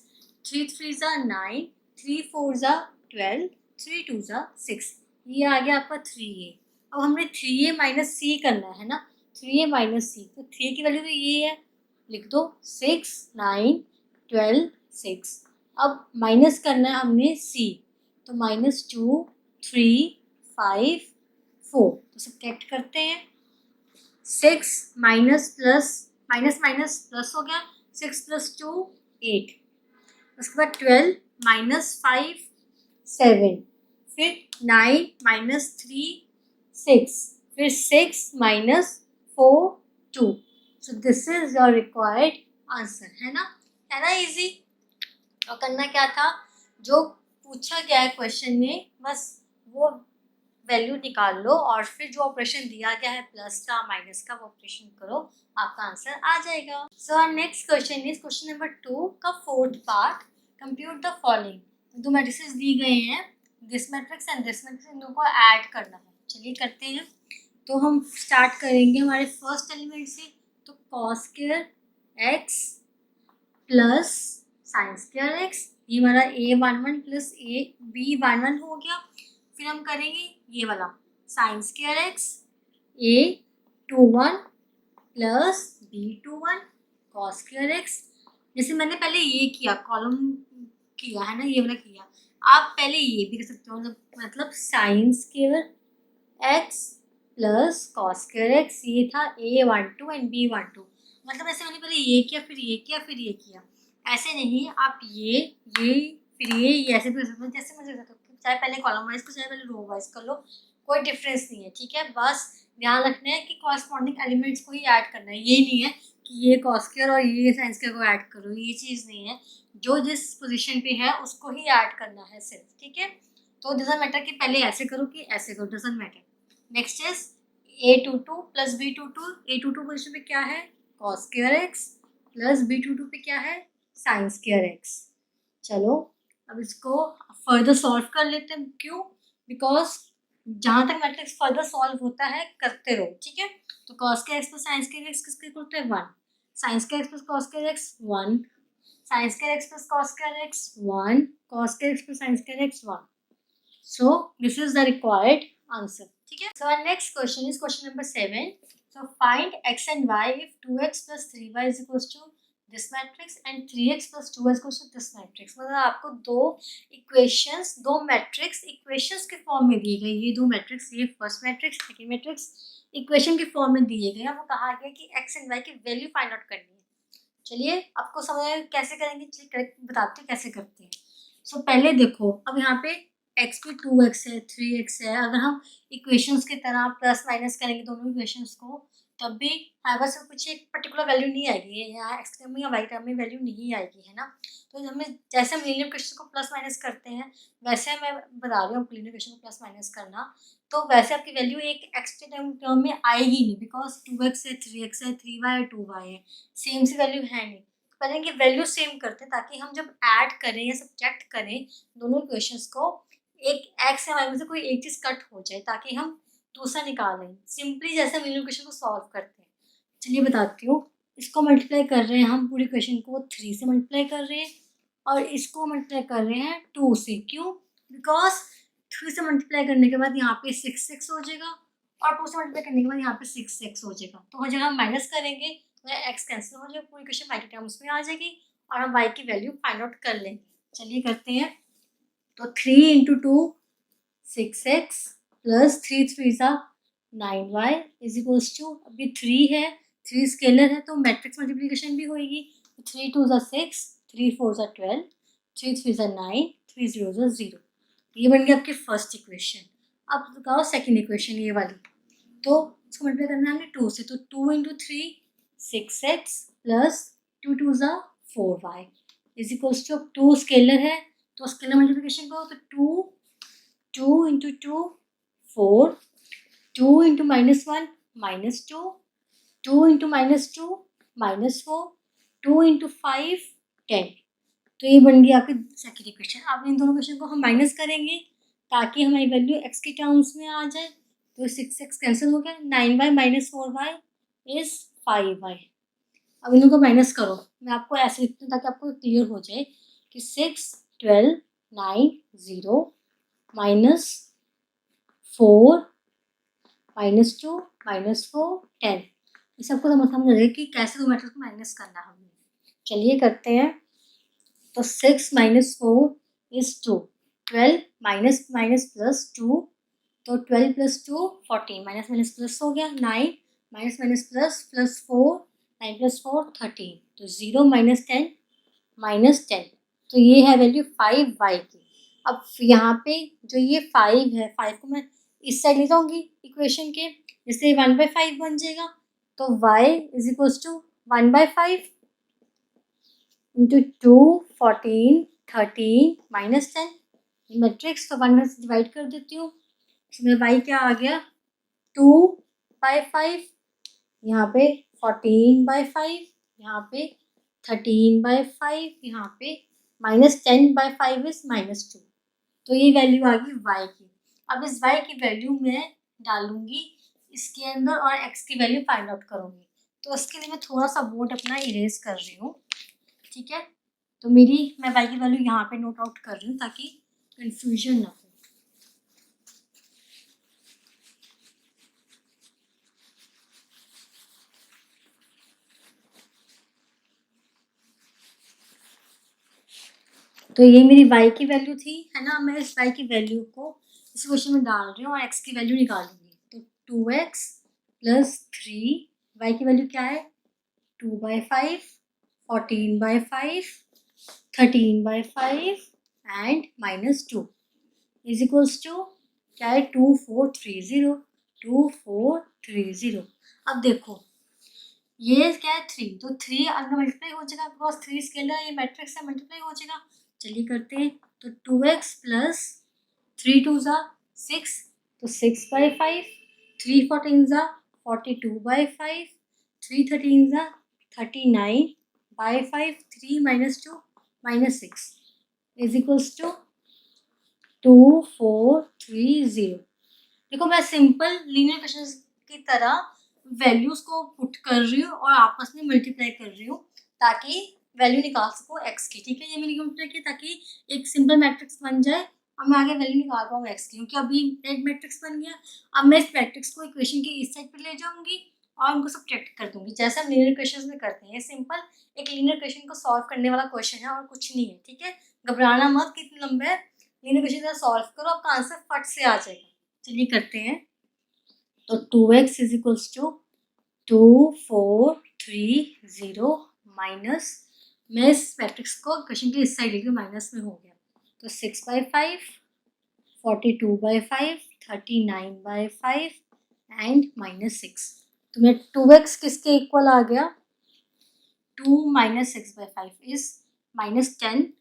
3 3 ज़ा 9, 3 4 ज़ा 12, 3 2 ज़ा 6, ये आ गया आपका 3a। अब हमने 3a माइनस सी करना है ना, 3a माइनस सी, तो 3 की वैल्यू तो ये है, लिख दो 6 9 12 6। अब माइनस करना है हमने सी, तो -2 3 5 4, तो सब्ट्रैक्ट करते हैं। 6 minus plus minus minus plus हो गया, 6 + 2 8, उसके बाद 12 -5 7, फिर 9 -3 6, फिर 6 -4 2। So this is your required answer, है ना इजी। और करना क्या था, जो पूछा गया है क्वेश्चन में बस वो वैल्यू निकाल लो और फिर जो ऑपरेशन दिया गया है प्लस का माइनस का वो ऑपरेशन करो, आपका आंसर आ जाएगा। So next question is question number 2 का 4th part. Compute the following. दो मैट्रिसेस दी गए हैं, this matrix and this matrix, इन दोनों को ऐड करना है। चलिए करते हैं। तो हम स्टार्ट करेंगे हमारे फर्स्ट एलिमेंट से, तो cos square x plus sine square x, ये हमारा a11 प्लस ए b11 हो गया। फिर हम करेंगे ये वाला sine square x a21 plus b21 cos square x. जैसे मैंने पहले ये किया, कॉलम किया है ना, ये वाला किया, आप पहले ये भी कर सकते हो, मतलब sine square x plus cos square x, ये था a12 एंड b12। मतलब ऐसे मैंने पहले ये किया, फिर ये किया, फिर ये किया, ऐसे नहीं। आप ये फिर ये ऐसे भी कर सकते हो, जैसे मुझे चाहे पहले कॉलम वाइज करो, चाहे पहले रो वाइज कर लो, कोई डिफरेंस नहीं है, ठीक है। बस ध्यान रखना है कि कॉरस्पॉन्डिंग एलिमेंट्स को ही ऐड करना है, ये नहीं है कि ये कॉस स्क्वायर और ये साइन स्क्वायर को ऐड करो, ये चीज़ नहीं है। जो जिस पोजीशन पे है उसको ही ऐड करना है सिर्फ, ठीक है। तो डजंट मैटर कि पहले ऐसे करो कि ऐसे करो, doesn't matter. Next is a22 plus b22। a22 position पे क्या है, cos square x, plus b22 पे क्या है, साइन स्क्वायर एक्स। चलो अब इसको फर्दर सॉल्व कर लेते हैं। क्यों? बिकॉज जहाँ तक मैट्रिक्स फर्दर सॉल्व होता है करते रहो, ठीक है। तो cos square x plus sine square x किसके इक्वल होता है, 1। Sine square x plus cos square x 1, sine square x plus cos square x 1, cos square x plus sine square x 1। So this is the required answer. ठीक है। So our next question is question number 7. So find x and y if 2x plus 3y is equals to this matrix and 3x plus 2y is equals to this matrix। मतलब आपको दो equations, दो matrix equations के form में दिए गए, ये दो मैट्रिक्स, ये first matrix second matrix equation के फॉर्म में दिए गए हैं। वो कहा गया कि x and y की वैल्यू फाइंड आउट करनी है। चलिए आपको समझ कैसे करेंगे, चलिए बताते हैं कैसे करते हैं। सो पहले देखो, अब यहाँ पे x पे 2x है 3x है, अगर हम इक्वेशंस की तरह प्लस माइनस करेंगे दोनों इक्वेशंस को, तब भी हमारे पास कुछ एक पर्टिकुलर वैल्यू नहीं आएगी, यहाँ x टर्म में या y टर्म में वैल्यू नहीं आएगी, है ना। तो हमें जैसे हम लीनियर इक्वेशन को प्लस माइनस करते हैं, वैसे मैं बता रही हूँ लीनियर इक्वेशन को प्लस माइनस करना, तो वैसे आपकी वैल्यू एक x के टर्म में आएगी नहीं, बिकॉज 2x है 3x है 3y है 2y है, सेम सी वैल्यू है नहीं। पहले इनकी वैल्यू सेम करते हैं ताकि हम जब ऐड करें या सब्ट्रैक्ट करें दोनों इक्वेशंस को, एक एक्स या वाई में से कोई एक चीज़ कट हो जाए ताकि हम दूसरा निकालें। सिंपली जैसे हम लीनियर इक्वेशन को सॉल्व करते हैं। चलिए बताती हूँ। इसको मल्टीप्लाई कर रहे हैं हम, पूरी इक्वेशन को 3 से मल्टीप्लाई कर रहे हैं और इसको मल्टीप्लाई कर रहे हैं 2 से। क्यों? बिकॉज 3 से मल्टीप्लाई करने के बाद यहाँ पे 6 हो जाएगा और 2 से मल्टीप्लाई करने के बाद यहाँ पे 6 हो जाएगा। तो जब हम माइनस करेंगे तो एक्स कैंसिल हो जाएगा, पूरी इक्वेशन वाई के टर्म्स में आ जाएगी और हम वाई की वैल्यू फाइंड आउट कर लेंगे। चलिए करते हैं। तो 3 into 2 6x plus 3 3 9y is equals to, अभी 3 है, 3 स्केलर है तो मैट्रिक्स मल्टीप्लिकेशन भी होगी। 3 2 6, 3 4 12, 3 3 9, 3 0 0। ये बन गया आपकी फर्स्ट इक्वेशन। अब लगाओ सेकेंड इक्वेशन ये वाली, तो इसको मल्टीप्लाई करना है हमें 2 से, तो 2 into 3 6x plus 2 2 4y is equals to, 2 scalar है तो स्केलर मल्टीप्लिकेशन करो, तो 2 इंटू 2 4, 2 इंटू -1 -2, 2 इंटू -2 -4, 2 इंटू 5 10। तो ये बन गई आपकी सेकेंड इक्वेशन। अब इन दोनों इक्वेशन को हम माइनस करेंगे ताकि हमारी वैल्यू x के टर्म्स में आ जाए। तो 6x कैंसिल हो गया, 9y minus 4y is 5y। अब इन को माइनस करो, मैं आपको ऐसे लिखती हूँ ताकि आपको क्लियर हो जाए कि 6 12 9 0 -4 -2 -4 10। इस सबको समझ आ जाएगा कि कैसे दो मैट्रिक्स को माइनस करना है हमें। चलिए करते हैं। तो 6 minus 4 is 2, 12 minus minus plus 2, तो 12 प्लस 2 14, माइनस माइनस प्लस हो गया 9, minus minus plus plus 4, 9 plus 4 13, तो 0 माइनस 10 माइनस 10, तो ये है वैल्यू 5y की। अब यहाँ पे जो ये 5 है, 5 को मैं इस साइड ले जाऊंगी इक्वेशन के, जिससे 1/5 बन जाएगा, तो y is equals to 1/5 into 2 14 13 minus 10, matrix तो 1 में से डिवाइड कर देती हूँ। इसमें y क्या आ गया 2/5, यहाँ पे 14/5, यहाँ पे 13/5, यहाँ पे माइनस 10/5 इज -2, तो ये वैल्यू आ गई y की। अब इस y की वैल्यू मैं डालूंगी इसके अंदर और x की वैल्यू फाइंड आउट करूंगी। तो उसके लिए मैं थोड़ा सा बोर्ड अपना इरेज कर रही हूँ, ठीक है। तो मैं y की वैल्यू यहाँ पे नोट आउट कर रही हूँ ताकि कंफ्यूजन ना हो। तो ये मेरी y की वैल्यू थी, है ना। मैं इस y की वैल्यू को इस क्वेश्चन में डाल रही हूँ और x की वैल्यू निकालूंगी। तो 2x प्लस 3, y की वैल्यू क्या है 2/5, 14/5, 13/5 एंड -2 इज इक्वल्स टू क्या है 2430, 2430। अब देखो ये क्या है 3, तो 3 अंदर मल्टीप्लाई हो जाएगा बिकॉज 3 स्केलर ये मैट्रिक्स है, मल्टीप्लाई हो जाएगा। चलिए करते हैं। तो 2x प्लस 3 2 ज़ा 6, तो 6/5, 3 14 ज़ा 42/5, 3 13 ज़ा 39/5, 3 -2 -6 इज इक्वल्स टू 2430। देखो मैं सिंपल लीनियर क्वेश्चंस की तरह वैल्यूज को पुट कर रही हूँ और आपस में मल्टीप्लाई कर रही हूँ ताकि वैल्यू निकाल सको x की, ठीक है। ये मैंने मल्टीप्लाई किया ताकि एक सिंपल मैट्रिक्स बन जाए और मैं आगे वैल्यू निकाल पाऊँ x की, क्योंकि अभी एक मैट्रिक्स बन गया। अब मैं इस मैट्रिक्स को इक्वेशन की इस साइड पे ले जाऊंगी और उनको सब्ट्रैक्ट कर दूंगी, जैसे हम लीनियर क्वेश्चन में करते हैं। सिंपल एक लीनियर क्वेश्चन को सॉल्व करने वाला क्वेश्चन है और कुछ नहीं है, ठीक है। घबराना मत, कितने लंबे है। लीनियर क्वेश्चन सॉल्व करो, आपका आंसर फट से आ जाएगा। चलिए करते हैं। तो 2x is equals to 2430 minus, मैं इस मैट्रिक्स को क्वेश्चन के इस साइड लेके माइनस में हो गया, तो 6/5, 42/5, 39/5 एंड -6। तो मैं 2x किसके इक्वल आ गया 2 - 6/5 इज -10,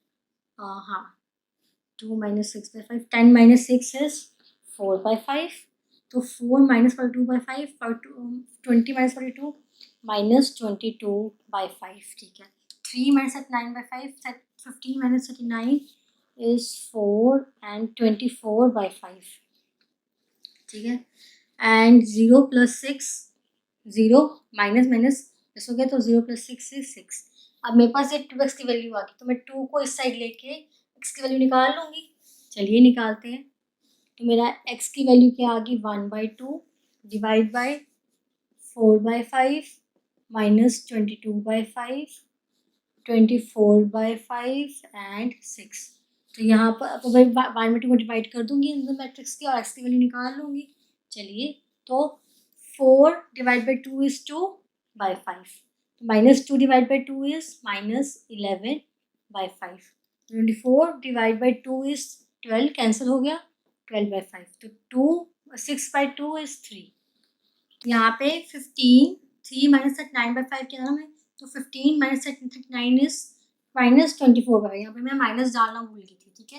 हाँ 2 - 6/5, 10 - 6 is 4/5, तो 4 - 42/5, 20 - 42 -22/5, ठीक है। 3 - 39/5, 15 - 39 is 4 and 24/5, ठीक है। एंड 0 + 6, 0 माइनस माइनस प्लस हो गया, तो 0 + 6 is 6। अब मेरे पास ये 2x की वैल्यू आ गई, तो मैं 2 को इस साइड लेके x की वैल्यू निकाल लूँगी। चलिए निकालते हैं। तो मेरा x की वैल्यू क्या आ गई 1/2 डिवाइड बाय 4/5 माइनस 22/5, 24/5 एंड 6। तो यहाँ पर मैं 1/2 को डिवाइड कर दूंगी इन मैट्रिक्स की और x की वैल्यू निकाल लूँगी। चलिए, तो 4 divide by 2 is 2/5, -2 divide by 2 is -11/5, 24 divide by 2 is 12, cancel हो गया 12/5, तो 6/2 इज 3। यहाँ पे 15, 3 - 39/5 के नाम है, तो 15 - 39 इज -24/5। यहाँ पे मैं माइनस डालना भूल गई थी, ठीक है।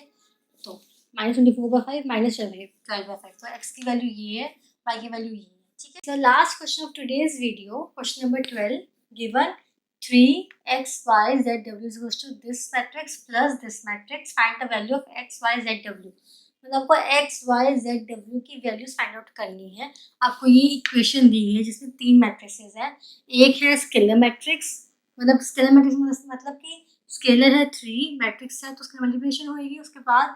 तो -24/5 -12/5, तो x की वैल्यू ये है, y की वैल्यू ये है, ठीक है। So last question of today's video, question number 12, given 3x, y, z, w is equals to this matrix plus this matrix, find the value of x, y, z, w। मतलब आपको x, y, z, w की values find out करनी है। आपको ये equation दी है जिसमें 3 matrices है। एक है स्केलर मैट्रिक्स, मतलब स्केलर मैट्रिक्स मतलब कि स्केलर है 3, मैट्रिक्स है तो उसकी मल्टीप्लिकेशन होगी। उसके बाद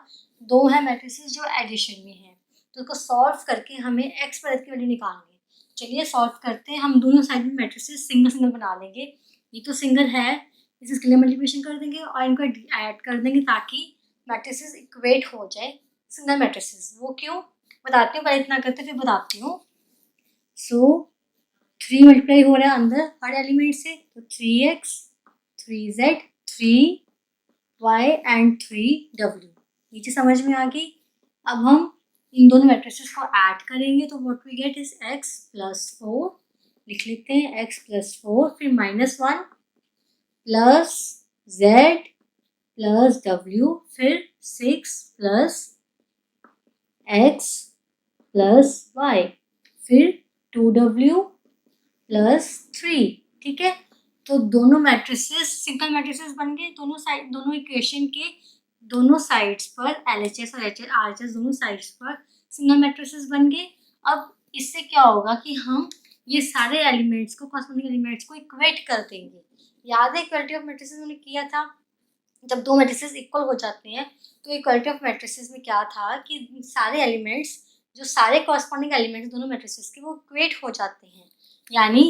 2 है मैट्रिसेस जो एडिशन में है, तो उसको सॉल्व करके हमें x पर की वैल्यू निकालनी है। चलिए सॉल्व करते हैं। हम दोनों साइड में मैट्रिसेस सिंगल सिंगल बना लेंगे। ये तो सिंगल है, इसे स्केलर मल्टीप्लिकेशन कर देंगे और इनको ऐड कर देंगे ताकि मैट्रिसेस इक्वेट हो जाए सिंगल मैट्रिसेस। वो क्यों बताती हूँ, पहले इतना करते फिर बताती हूँ। सो 3 मल्टीप्लाई हो रहा है अंदर हर एलिमेंट से, तो 3x 3z 3y and 3w। ये चीज समझ में आ गई। अब हम इन दोनों मैट्रिसेस को ऐड करेंगे तो what we get is x plus 4। लिख लेते हैं x प्लस 4, फिर -1 प्लस z प्लस w, फिर 6 प्लस x प्लस y, फिर 2w प्लस 3। ठीक है, तो दोनों मैट्रिसेस सिंगल मैट्रिसेस बन गए। दोनों इक्वेशन के दोनों साइड्स पर LHS और RHS दोनों साइड्स पर सिंगल मैट्रिसेस बन गए। अब इससे क्या होगा कि हम ये सारे एलिमेंट्स को कॉरस्पॉन्डिंग एलिमेंट्स को इक्वेट कर देंगे। याद है इक्वालिटी ऑफ मैट्रिसेस हमने किया था, जब दो मैट्रिसेस इक्वल हो जाते हैं तो इक्वालिटी ऑफ मैट्रिसेस में क्या था कि सारे एलिमेंट्स, जो सारे कॉरस्पॉन्डिंग एलिमेंट्स दोनों मैट्रिसेस के, वो इक्वेट हो जाते हैं। यानी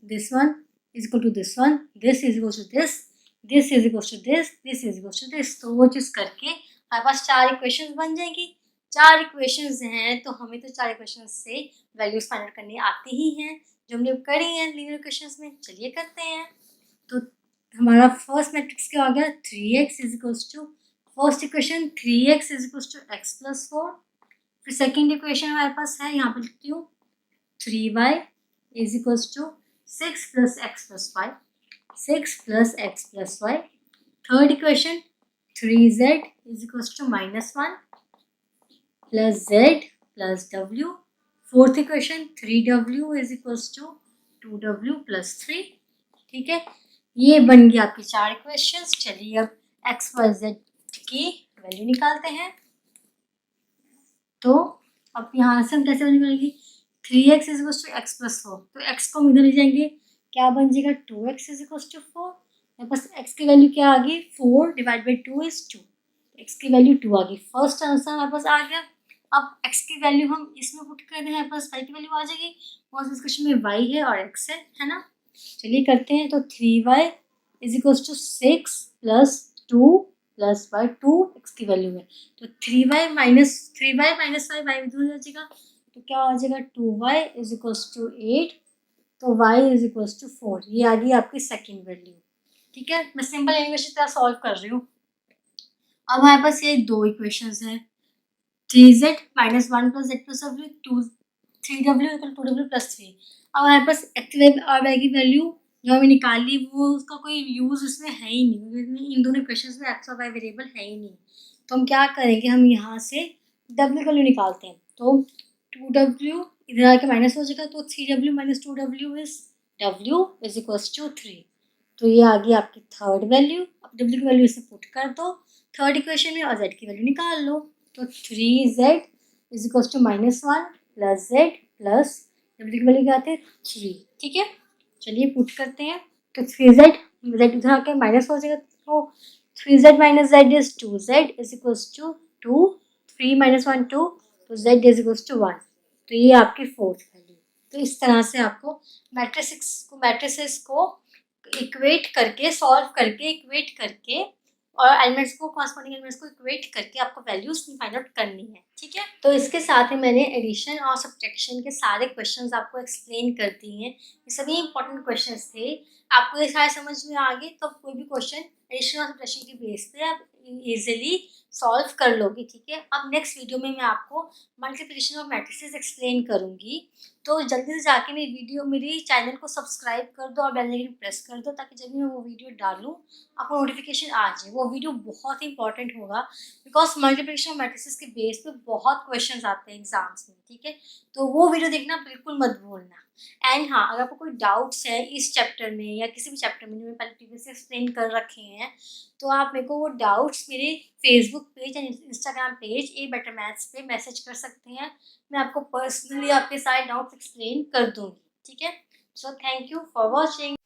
this one is equal to this one, this is equal to this, this is equal to this, this is equal to this. तो वो चीज़ करके हमारे पास 4 इक्वेशंस बन जाएंगी। 4 इक्वेशंस हैं तो हमें तो 4 इक्वेशंस से वैल्यूज फाइंड आउट करनी आती ही हैं, जो हमने करी हैं लीनियर इक्वेशंस में। चलिए करते हैं। तो हमारा फर्स्ट मैट्रिक्स क्या हो गया, 3x is equals to, first equation 3x is equals to x plus 4। फिर सेकेंड इक्वेशन हमारे पास है, यहाँ पर लिखती हूँ 3y is equals to 6 plus x plus 5, 6 plus x plus y। Third equation 3z is equals to -1 plus z plus w। Fourth equation 3w is equals to 2w plus 3। ठीक है, ये बन गई आपकी 4 इक्वेशंस। चलिए अब x y z की value निकालते हैं। तो अब यहाँ से हम कैसे निकालेंगे, 3x is equals to x plus 4, तो x को हम इधर ले जाएंगे, क्या बन जाएगा 2x इज इक्वल्स टू 4। मेरे पास x की वैल्यू क्या आ गई, 4 डिवाइड बाई 2 इज 2, x की वैल्यू 2 आ गई। फर्स्ट आंसर हमारे पास आ गया। अब x की वैल्यू हम इसमें पुट कर दें, हमारे पास y की वैल्यू आ जाएगी, और इस क्वेश्चन में y है और x है ना। चलिए करते हैं। तो 3y is equals to 6 plus 2 plus y, 2x की वैल्यू है, तो 3y minus 3y minus y, y इधर हो जाएगा, तो क्या आ जाएगा 2y इज इक्वल्स टू 8, तो y इज इक्वल्स टू 4। ये आ गई आपकी सेकेंड वैल्यू। ठीक है, मैं सिंपल इंग्लिश तरह सॉल्व कर रही हूँ। अब हमारे पास ये दो इक्वेशंस हैं, 3z minus 1 plus z plus w, 3w equal 2w plus 3। अब हमारे पास एक्स और वाई की वैल्यू जो हमें निकाली, वो उसका कोई यूज़ इसमें है ही नहीं, इन दोनों इक्वेशंस में एक्स और वाई वेरिएबल है ही नहीं। तो हम क्या करेंगे, हम यहाँ से w की वैल्यू निकालते हैं। तो 2w इधर आके माइनस हो जाएगा, तो 3w minus 2w is w is equals to 3। तो ये आ गई आपकी थर्ड वैल्यू। अब w की वैल्यू इसे पुट कर दो थर्ड इक्वेशन में और z की वैल्यू निकाल लो। तो 3z is equals to -1 plus z plus w की वैल्यू क्या आती है 3। ठीक है, चलिए पुट करते हैं। तो 3z z इधर आके माइनस हो जाएगा, तो 3z minus z is 2z is equals to 2, 3 minus 1 2, तो z इज इक्वल्स टू 1। तो ये आपकी फोर्थ वैल्यू। तो इस तरह से आपको मैट्रिसेस को इक्वेट करके, सॉल्व करके, इक्वेट करके और एलिमेंट्स को, कॉरस्पॉन्डिंग एलिमेंट्स को इक्वेट करके आपको वैल्यूज फाइंड आउट करनी है। ठीक है, तो इसके साथ ही मैंने एडिशन और सब्ट्रैक्शन के सारे क्वेश्चंस आपको एक्सप्लेन कर दिए हैं। ये सभी इंपॉर्टेंट क्वेश्चंस थे, आपको ये सारे समझ में आ गए तो कोई भी क्वेश्चन एडिशन और सब्ट्रैक्शन के बेस पे आप इजीली सॉल्व कर लोगे। ठीक है, अब नेक्स्ट वीडियो में मैं आपको मल्टीप्लिकेशन ऑफ मैट्रिसेस एक्सप्लेन करूँगी। तो जल्दी से जाके मेरी चैनल को सब्सक्राइब कर दो और बेल आइकन प्रेस कर दो, ताकि जब भी मैं वो वीडियो डालूँ आपको नोटिफिकेशन आ जाए। वो वीडियो बहुत ही इंपॉर्टेंट होगा, बिकॉज मल्टीप्लिकेशन ऑफ मैट्रिसेस के बेस पे बहुत क्वेश्चंस आते हैं एग्जाम्स में। ठीक है, तो वो वीडियो देखना बिल्कुल मत भूलना। एंड हाँ, अगर आपको कोई डाउट्स है इस चैप्टर में या किसी भी चैप्टर में जो मैंने पहले प्रीवियसली एक्सप्लेन कर रखे हैं, तो आप मेरे को वो डाउट्स मेरे Facebook page and Instagram page a better maths पे मैसेज कर सकते हैं। मैं आपको पर्सनली आपके सारे डाउट्स एक्सप्लेन कर दूँगी। ठीक है, so thank you for watching.